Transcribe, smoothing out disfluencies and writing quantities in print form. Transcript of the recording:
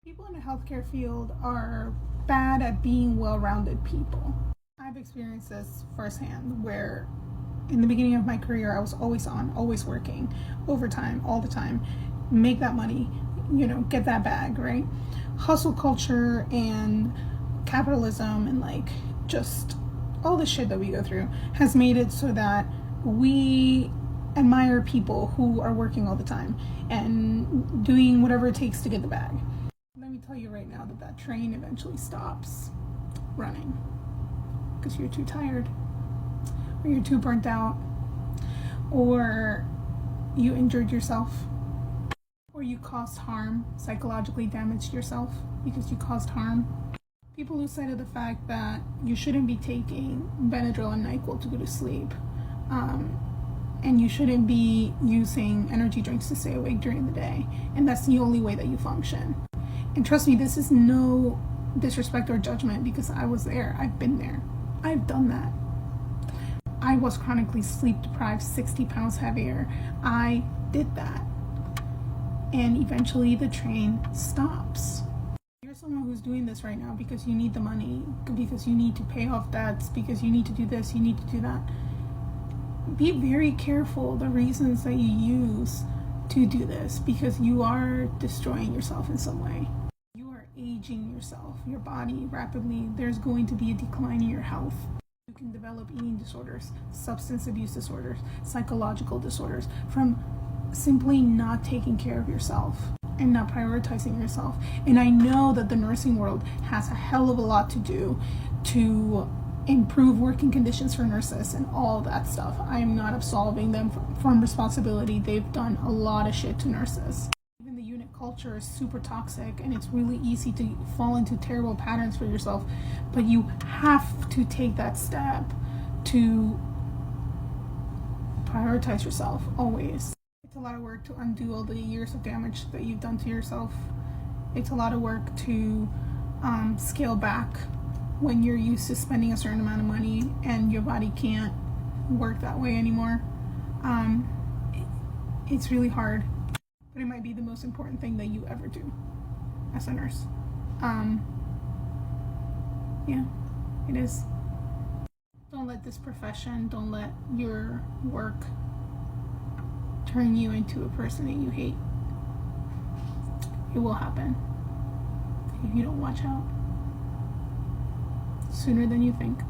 People in the healthcare field are bad at being well-rounded people. I've experienced this firsthand where in the beginning of my career I was always on, always working, overtime, all the time, make that money, get that bag, right? Hustle culture and capitalism and just all the shit that we go through has made it so that we admire people who are working all the time and doing whatever it takes to get the bag. Let me tell you right now that train eventually stops running because you're too tired, or you're too burnt out, or you injured yourself, or you caused harm, psychologically damaged yourself because you caused harm. People lose sight of the fact that you shouldn't be taking Benadryl and NyQuil to go to sleep, and you shouldn't be using energy drinks to stay awake during the day, and that's the only way that you function. And trust me, this is no disrespect or judgment because I was there. I've been there. I've done that. I was chronically sleep deprived, 60 pounds heavier. I did that. And eventually the train stops. You're someone who's doing this right now because you need the money, because you need to pay off debts, because you need to do this, you need to do that. Be very careful the reasons that you use to do this because you are destroying yourself in some way. You are aging yourself, your body rapidly. There's going to be a decline in your health. You can develop eating disorders, substance abuse disorders, psychological disorders from simply not taking care of yourself and not prioritizing yourself. And I know that the nursing world has a hell of a lot to do to improve working conditions for nurses and all that stuff. I am not absolving them from responsibility. They've done a lot of shit to nurses. Even the unit culture is super toxic and it's really easy to fall into terrible patterns for yourself, but you have to take that step to prioritize yourself always. It's a lot of work to undo all the years of damage that you've done to yourself. It's a lot of work to scale back when you're used to spending a certain amount of money and your body can't work that way anymore. It's really hard, but it might be the most important thing that you ever do as a nurse. Yeah, it is. Don't let this profession, don't let your work turn you into a person that you hate. It will happen if you don't watch out sooner than you think.